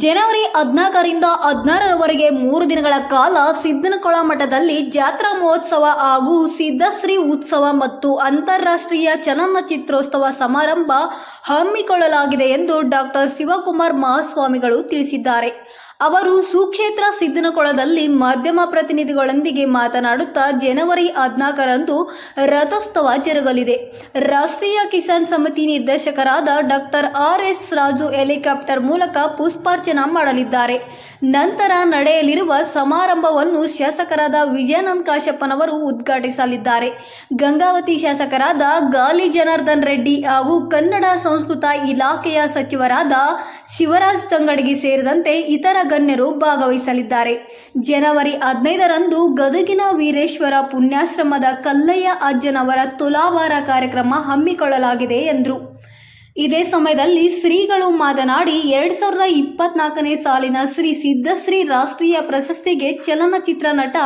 ಜನವರಿ 14ರಿಂದ 16ರವರೆಗೆ 3 ದಿನಗಳ ಕಾಲ ಸಿದ್ದನಕೊಳ ಮಠದಲ್ಲಿ ಜಾತ್ರಾ ಮಹೋತ್ಸವ ಹಾಗೂ ಸಿದ್ದಶ್ರೀ ಉತ್ಸವ ಮತ್ತು ಅಂತಾರಾಷ್ಟ್ರೀಯ ಚಲನಚಿತ್ರೋತ್ಸವ ಸಮಾರಂಭ ಹಮ್ಮಿಕೊಳ್ಳಲಾಗಿದೆ ಎಂದು ಡಾಕ್ಟರ್ ಶಿವಕುಮಾರ್ ಮಹಾಸ್ವಾಮಿಗಳು ತಿಳಿಸಿದ್ದಾರೆ. ಅವರು ಸುಕ್ಷೇತ್ರ ಸಿದ್ದನಕೊಳದಲ್ಲಿ ಮಾಧ್ಯಮ ಪ್ರತಿನಿಧಿಗಳೊಂದಿಗೆ ಮಾತನಾಡುತ್ತಾ ಜನವರಿ 14ರಂದು ರಥೋತ್ಸವ ಜರುಗಲಿದೆ. ರಾಷ್ಟ್ರೀಯ ಕಿಸಾನ್ ಸಮಿತಿ ನಿರ್ದೇಶಕರಾದ ಡಾಕ್ಟರ್ ಆರ್.ಎಸ್. ರಾಜು ಹೆಲಿಕಾಪ್ಟರ್ ಮೂಲಕ ಪುಷ್ಪಾರ್ಚನೆ ಮಾಡಲಿದ್ದಾರೆ. ನಂತರ ನಡೆಯಲಿರುವ ಸಮಾರಂಭವನ್ನು ಶಾಸಕರಾದ ವಿಜಯಾನಂದ ಕಾಶಪ್ಪನವರು ಉದ್ಘಾಟಿಸಲಿದ್ದಾರೆ. ಗಂಗಾವತಿ ಶಾಸಕರಾದ ಗಾಲಿ ಜನಾರ್ದನ್ ರೆಡ್ಡಿ ಹಾಗೂ ಕನ್ನಡ ಸಂಸ್ಕೃತ ಇಲಾಖೆಯ ಸಚಿವರಾದ ಶಿವರಾಜ್ ತಂಗಡಗಿ ಸೇರಿದಂತೆ ಇತರ ಗಣ್ಯರು ಭಾಗವಹಿಸಲಿದ್ದಾರೆ. ಜನವರಿ 15ರಂದು ಗದಗಿನ ವೀರೇಶ್ವರ ಪುಣ್ಯಾಶ್ರಮದ ಕಲ್ಲಯ್ಯ ಅಜ್ಜನವರ ತುಲಾಭಾರ ಕಾರ್ಯಕ್ರಮ ಹಮ್ಮಿಕೊಳ್ಳಲಾಗಿದೆ ಎಂದರು. ಇದೇ ಸಮಯದಲ್ಲಿ ಶ್ರೀಗಳು ಮಾತನಾಡಿ 2024ನೇ ಸಾಲಿನ ಶ್ರೀ ಸಿದ್ದಶ್ರೀ ರಾಷ್ಟ್ರೀಯ ಪ್ರಶಸ್ತಿಗೆ ಚಲನಚಿತ್ರ ನಟ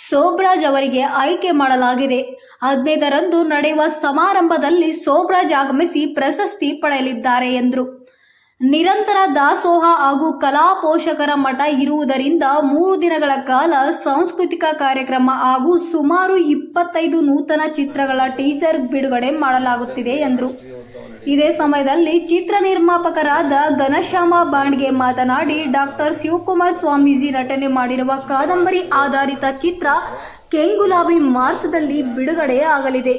ಶೋಭರಾಜ್ ಅವರಿಗೆ ಆಯ್ಕೆ ಮಾಡಲಾಗಿದೆ. 15ರಂದು ನಡೆಯುವ ಸಮಾರಂಭದಲ್ಲಿ ಶೋಭರಾಜ್ ಆಗಮಿಸಿ ಪ್ರಶಸ್ತಿ ಪಡೆಯಲಿದ್ದಾರೆ ಎಂದರು. ನಿರಂತರ ದಾಸೋಹ ಹಾಗೂ ಕಲಾ ಪೋಷಕರ ಮಠ ಇರುವುದರಿಂದ 3 ದಿನಗಳ ಕಾಲ ಸಾಂಸ್ಕೃತಿಕ ಕಾರ್ಯಕ್ರಮ ಹಾಗೂ ಸುಮಾರು 25 ನೂತನ ಚಿತ್ರಗಳ ಟೀಸರ್ ಬಿಡುಗಡೆ ಮಾಡಲಾಗುತ್ತಿದೆ ಎಂದರು. ಇದೇ ಸಮಯದಲ್ಲಿ ಚಿತ್ರ ನಿರ್ಮಾಪಕರಾದ ಘನಶ್ಯಾಮ ಬಾಂಡ್ಗೆ ಮಾತನಾಡಿ ಡಾಕ್ಟರ್ ಶಿವಕುಮಾರ್ ಸ್ವಾಮೀಜಿ ನಟನೆ ಮಾಡಿರುವ ಕಾದಂಬರಿ ಆಧಾರಿತ ಚಿತ್ರ ಕೆಂಗುಲಾಬಿ ಮಾರ್ಚ್ದಲ್ಲಿ ಬಿಡುಗಡೆ ಆಗಲಿದೆ.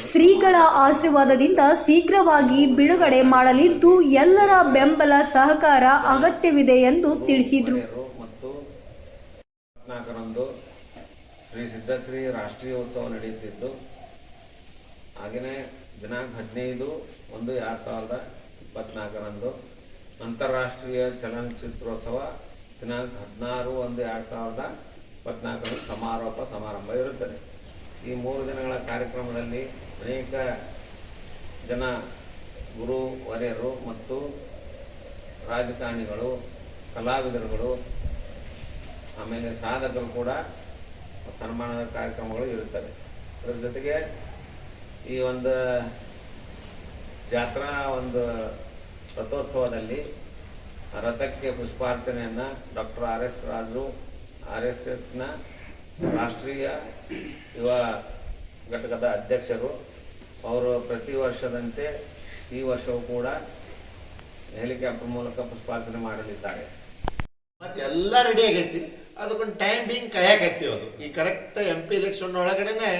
ಶ್ರೀಗಳ ಆಶೀರ್ವಾದದಿಂದ ಶೀಘ್ರವಾಗಿ ಬಿಡುಗಡೆ ಮಾಡಲಿದ್ದು ಎಲ್ಲರ ಬೆಂಬಲ ಸಹಕಾರ ಅಗತ್ಯವಿದೆ ಎಂದು ತಿಳಿಸಿದರು. ಶ್ರೀ ಸಿದ್ದಶ್ರೀ ರಾಷ್ಟ್ರೀಯ ಉತ್ಸವ ನಡೆಯುತ್ತಿದ್ದು ಹಾಗೆಯೇ ದಿನಾಂಕ 15/1/2024ರಂದು ಅಂತಾರಾಷ್ಟ್ರೀಯ ಚಲನಚಿತ್ರೋತ್ಸವ ದಿನಾಂಕ 16/1/2024ರಂದು ಸಮಾರೋಪ ಸಮಾರಂಭ ಇರುತ್ತದೆ. ಈ 3 ದಿನಗಳ ಕಾರ್ಯಕ್ರಮದಲ್ಲಿ ಅನೇಕ ಜನ ಗುರು ವರ್ಯರು ಮತ್ತು ರಾಜಕಾರಣಿಗಳು, ಕಲಾವಿದರುಗಳು, ಆಮೇಲೆ ಸಾಧಕರು ಕೂಡ ಸನ್ಮಾನದ ಕಾರ್ಯಕ್ರಮಗಳು ಇರುತ್ತವೆ. ಅದರ ಜೊತೆಗೆ ಈ ಒಂದು ಜಾತ್ರಾ ರಥೋತ್ಸವದಲ್ಲಿ ರಥಕ್ಕೆ ಪುಷ್ಪಾರ್ಚನೆಯನ್ನು ಡಾಕ್ಟರ್ ಆರ್.ಎಸ್. ರಾಜು RSSನ ರಾಷ್ಟ್ರೀಯ ಯುವ ಘಟಕದ ಅಧ್ಯಕ್ಷರು ಅವರು ಪ್ರತಿ ವರ್ಷದಂತೆ ಈ ವರ್ಷವೂ ಕೂಡ ಹೆಲಿಕಾಪ್ಟರ್ ಮೂಲಕ ಪುಷ್ಪಾರ್ಚನೆ ಮಾಡಲಿದ್ದಾರೆ. ಮತ್ತು ಎಲ್ಲ ರೆಡಿ ಆಗೈತಿ. ಅದಕ್ಕೊಂದು ಟೈಮ್ ಬೀಂಗ್ ಕಾಯಕತ್ತೀವಿ. ಅದು ಈ ಕರೆಕ್ಟ್ MP ಎಲೆಕ್ಷನ್ ಒಳಗಡೆನೆ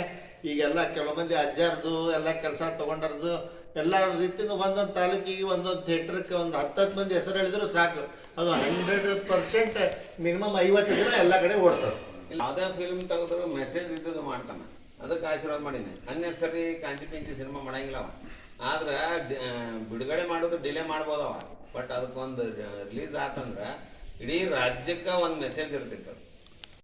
ಈಗೆಲ್ಲ ಕೆಲವು ಮಂದಿ ಅಜ್ಜಾರ್ದು ಎಲ್ಲ ಕೆಲಸ ತೊಗೊಂಡರ್ದು ಎಲ್ಲ ರೀತಿಯಿಂದ ಒಂದೊಂದು ತಾಲೂಕಿಗೆ ಒಂದೊಂದು ಥಿಯೇಟ್ರಕ್ಕೆ ಒಂದು 10 ಮಂದಿ ಹೆಸರು ಹೇಳಿದ್ರು ಸಾಕು. ಅದು 100% ಮಿನಿಮಮ್ 50 ದಿನ ಎಲ್ಲ ಕಡೆ ಓಡ್ತಾರೆ. ಯಾವುದೇ ಫಿಲ್ಮ್ ತೆಗೆದ್ರು ಮೆಸೇಜ್ ಇದ್ದದ್ದು ಮಾಡ್ತಾನೆ, ಅದಕ್ಕೆ ಆಶೀರ್ವಾದ ಮಾಡೀನಿ. ಅನ್ನೆಸರಿ ಕಾಂಚಿ ಪಿಂಚಿ ಸಿನಿಮಾ ಮಾಡಂಗಿಲ್ಲವ. ಆದ್ರೆ ಬಿಡುಗಡೆ ಮಾಡೋದು ಡಿಲೇ ಮಾಡ್ಬೋದವ. ಬಟ್ ಅದಕ್ಕೊಂದು ರಿಲೀಸ್ ಆತಂದ್ರೆ ಇಡೀ ರಾಜ್ಯಕ್ಕೆ ಒಂದು ಮೆಸೇಜ್ ಇರ್ತಿತ್ತು.